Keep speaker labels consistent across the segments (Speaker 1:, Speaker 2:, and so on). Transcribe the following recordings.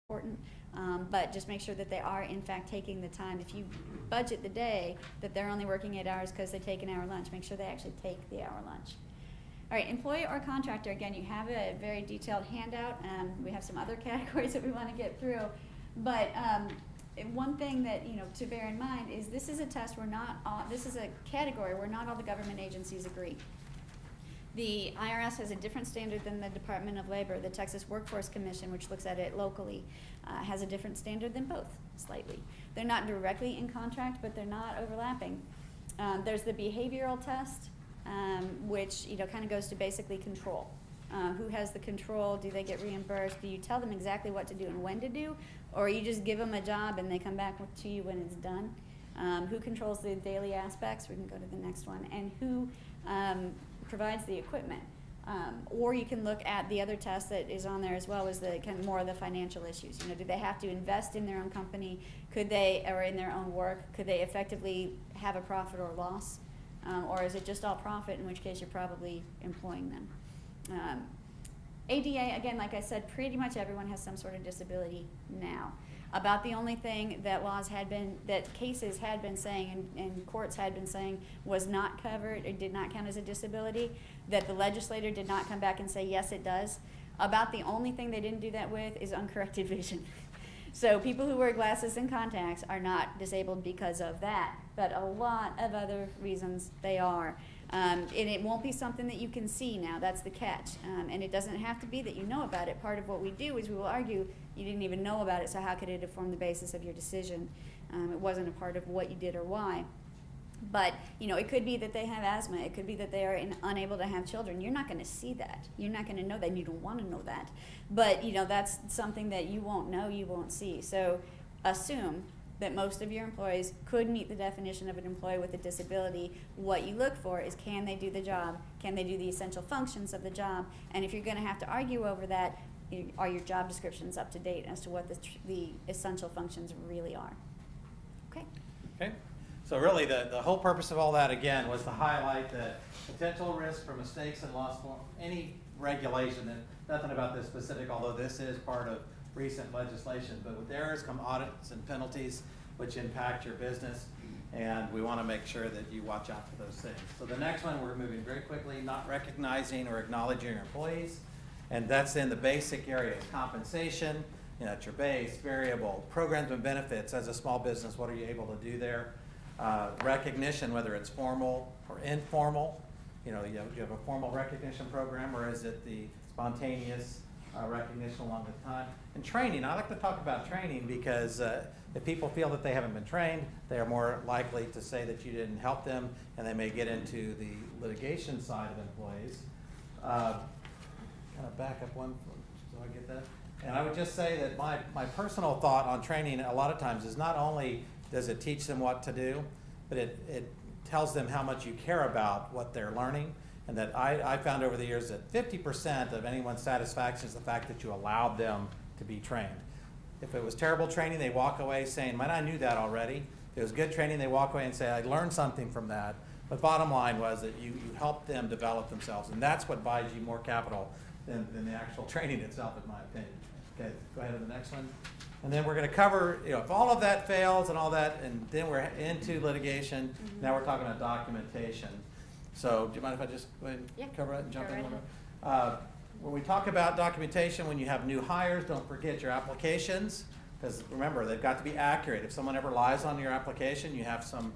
Speaker 1: important, but just make sure that they are in fact taking the time. If you budget the day that they're only working 8 hours because they take an hour lunch, make sure they actually take the hour lunch. All right, employee or contractor, again, you have a very detailed handout. We have some other categories that we want to get through, but one thing that to bear in mind is this is a test where not all, this is a category where not all the government agencies agree. The IRS has a different standard than the Department of Labor. The Texas Workforce Commission, which looks at it locally, has a different standard than both, slightly. They're not directly in contract, but they're not overlapping. There's the behavioral test, which kind of goes to basically control. Who has the control? Do they get reimbursed? Do you tell them exactly what to do and when to do? Or you just give them a job and they come back to you when it's done? Who controls the daily aspects? We can go to the next one. And who provides the equipment? Or you can look at the other test that is on there as well, is the kind of more of the financial issues. Do they have to invest in their own company? Could they, or in their own work, could they effectively have a profit or loss? Or is it just all profit, in which case you're probably employing them? ADA, again, like I said, pretty much everyone has some sort of disability now. About the only thing that cases had been saying and courts had been saying was not covered or did not count as a disability, that the legislator did not come back and say, yes, it does. About the only thing they didn't do that with is uncorrected vision. So people who wear glasses and contacts are not disabled because of that, but a lot of other reasons they are. And it won't be something that you can see now. That's the catch. And it doesn't have to be that you know about it. Part of what we do is we will argue you didn't even know about it, so how could it have formed the basis of your decision? It wasn't a part of what you did or why. But it could be that they have asthma. It could be that they are unable to have children. You're not going to see that. You're not going to know that, and you don't want to know that. But that's something that you won't know, you won't see. So assume that most of your employees could meet the definition of an employee with a disability. What you look for is, can they do the job? Can they do the essential functions of the job? And if you're going to have to argue over that, are your job descriptions up to date as to what the essential functions really are? Okay.
Speaker 2: Okay. So really the whole purpose of all that, again, was to highlight the potential risk for mistakes and loss for any regulation. And nothing about this specific, although this is part of recent legislation. But with errors come audits and penalties, which impact your business. And we want to make sure that you watch out for those things. So the next one, we're moving very quickly, not recognizing or acknowledging your employees. And that's in the basic areas: compensation, it's your base, variable, programs and benefits. As a small business, what are you able to do there? Recognition, whether it's formal or informal. You have a formal recognition program, or is it the spontaneous recognition along with time? And training, I like to talk about training because if people feel that they haven't been trained, they are more likely to say that you didn't help them, and they may get into the litigation side of employees. Kind of back up one, so I get that. And I would just say that my personal thought on training a lot of times is not only does it teach them what to do, but it tells them how much you care about what they're learning. And that I found over the years that 50% of anyone's satisfaction is the fact that you allowed them to be trained. If it was terrible training, they walk away saying, man, I knew that already. If it was good training, they walk away and say, I learned something from that. But bottom line was that you helped them develop themselves. And that's what buys you more capital than the actual training itself, in my opinion. Okay, go ahead to the next one. And then we're going to cover, if all of that fails and all that, and then we're into litigation. Mm-hmm. Now we're talking about documentation. So do you mind if I just go ahead and cover it and jump in? When we talk about documentation, when you have new hires, don't forget your applications, because remember, they've got to be accurate. If someone ever lies on your application, you have some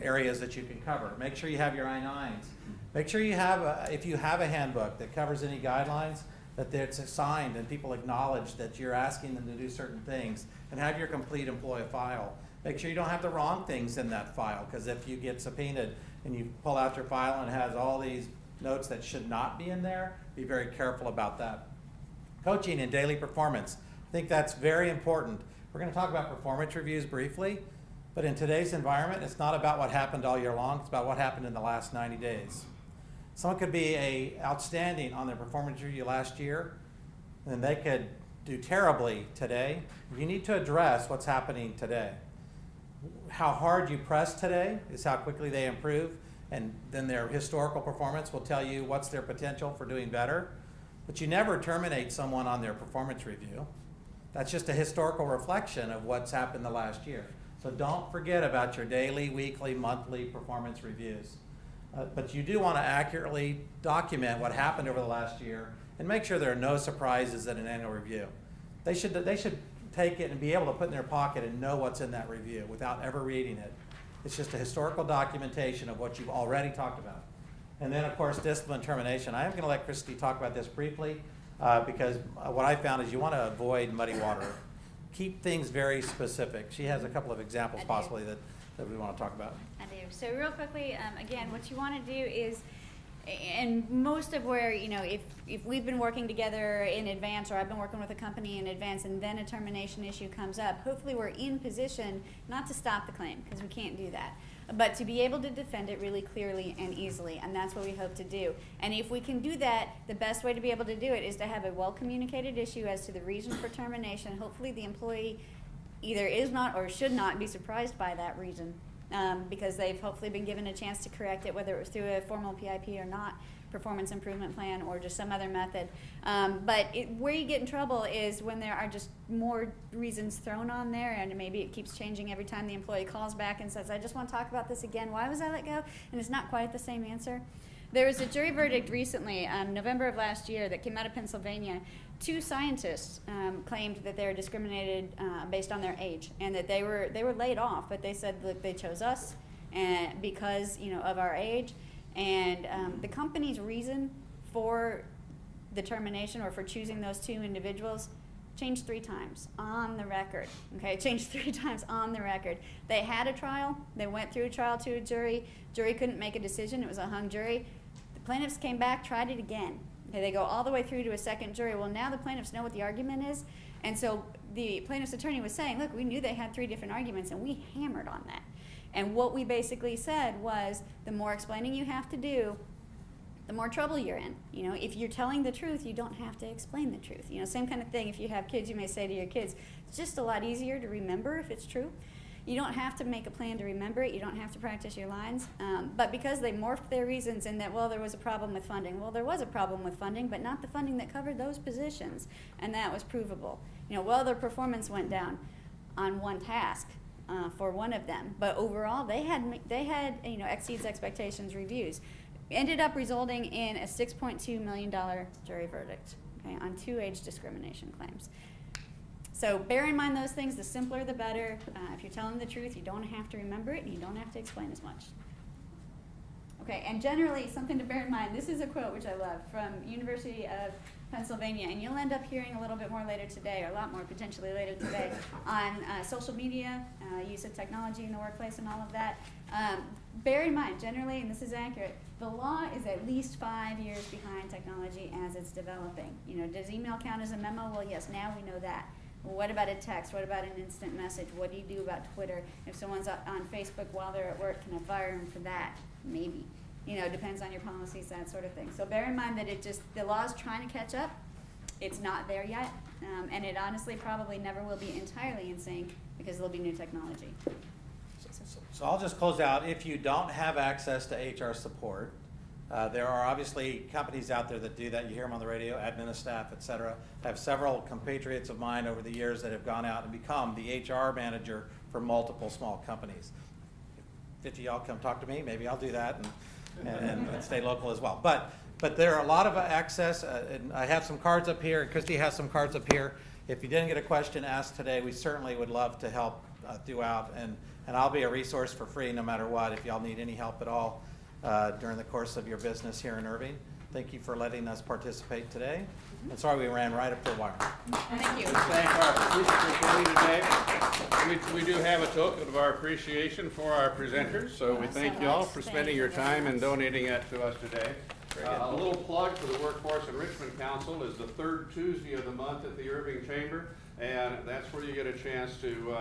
Speaker 2: areas that you can cover. Make sure you have your I-9s. Make sure you have, if you have a handbook that covers any guidelines, that it's signed and people acknowledge that you're asking them to do certain things, and have your complete employee file. Make sure you don't have the wrong things in that file, because if you get subpoenaed and you pull out your file and it has all these notes that should not be in there, be very careful about that. Coaching and daily performance. I think that's very important. We're going to talk about performance reviews briefly, but in today's environment, it's not about what happened all year long, it's about what happened in the last 90 days. Someone could be outstanding on their performance review last year, and they could do terribly today. You need to address what's happening today. How hard you press today is how quickly they improve, and then their historical performance will tell you what's their potential for doing better. But you never terminate someone on their performance review. That's just a historical reflection of what's happened the last year. So don't forget about your daily, weekly, monthly performance reviews. But you do want to accurately document what happened over the last year and make sure there are no surprises in an annual review. They should take it and be able to put it in their pocket and know what's in that review without ever reading it. It's just a historical documentation of what you've already talked about. And then, of course, discipline termination. I am going to let Christy talk about this briefly because what I found is you want to avoid muddy water. Keep things very specific. She has a couple of examples possibly that we want to talk about.
Speaker 1: I do. So real quickly, again, what you want to do is, and most of where, if we've been working together in advance, or I've been working with a company in advance, and then a termination issue comes up, hopefully we're in position not to stop the claim, because we can't do that, but to be able to defend it really clearly and easily, and that's what we hope to do. And if we can do that, the best way to be able to do it is to have a well-communicated issue as to the reason for termination. Hopefully the employee either is not or should not be surprised by that reason, because they've hopefully been given a chance to correct it, whether it was through a formal PIP or not, performance improvement plan, or just some other method. But where you get in trouble is when there are just more reasons thrown on there, and maybe it keeps changing every time the employee calls back and says, I just want to talk about this again. Why was I let go? And it's not quite the same answer. There was a jury verdict recently, November of last year, that came out of Pennsylvania. 2 scientists claimed that they were discriminated based on their age, and that they were laid off. But they said, look, they chose us, and because of our age. And the company's reason for the termination, or for choosing those 2 individuals, changed 3 times on the record. Okay, changed 3 times on the record. They had a trial. They went through a trial to a jury. Jury couldn't make a decision. It was a hung jury. The plaintiffs came back, tried it again. Okay, they go all the way through to a second jury. Well, now the plaintiffs know what the argument is, and so the plaintiff's attorney was saying, look, we knew they had 3 different arguments, and we hammered on that. And what we basically said was, the more explaining you have to do, the more trouble you're in. If you're telling the truth, you don't have to explain the truth. Same kind of thing. If you have kids, you may say to your kids, it's just a lot easier to remember if it's true. You don't have to make a plan to remember it. You don't have to practice your lines. But because they morphed their reasons in that, well, there was a problem with funding. Well, there was a problem with funding, but not the funding that covered those positions, and that was provable. Well, their performance went down on one task for one of them, but overall they had exceeds expectations reviews. Ended up resulting in a $6.2 million jury verdict, okay, on 2 age discrimination claims. So bear in mind those things. The simpler, the better. If you're telling the truth, you don't have to remember it, and you don't have to explain as much. Okay, and generally, something to bear in mind, this is a quote which I love from University of Pennsylvania, and you'll end up hearing a little bit more later today, or a lot more potentially later today, on social media, use of technology in the workplace and all of that. Bear in mind, generally, and this is accurate, the law is at least 5 years behind technology as it's developing. Does email count as a memo? Well, yes, now we know that. Well, what about a text? What about an instant message? What do you do about Twitter? If someone's on Facebook while they're at work, can I fire them for that? Maybe. Depends on your policies, that sort of thing. So bear in mind that the law's trying to catch up. It's not there yet. And it honestly probably never will be entirely in sync because there'll be new technology.
Speaker 2: So I'll just close out. If you don't have access to HR support, there are obviously companies out there that do that. You hear them on the radio, admin staff, et cetera. I have several compatriots of mine over the years that have gone out and become the HR manager for multiple small companies. If 50 of y'all come talk to me, maybe I'll do that and stay local as well. But there are a lot of access, and I have some cards up here, and Christy has some cards up here. If you didn't get a question asked today, we certainly would love to help throughout, and I'll be a resource for free no matter what if y'all need any help at all during the course of your business here in Irving. Thank you for letting us participate today. And sorry we ran right up the wire.
Speaker 1: Thank you.
Speaker 3: Thank our presenters today. We do have a token of our appreciation for our presenters, so we thank you all for spending your time and donating that to us today. A little plug for the Workforce Enrichment Council is the 3rd Tuesday of the month at the Irving Chamber, and that's where you get a chance to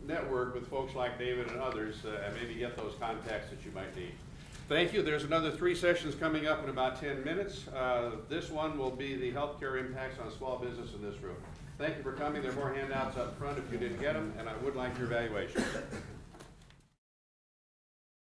Speaker 3: network with folks like David and others and maybe get those contacts that you might need. Thank you. There's another 3 sessions coming up in about 10 minutes. This one will be the healthcare impacts on small business in this room. Thank you for coming. There are more handouts up front if you didn't get them, and I would like your evaluation.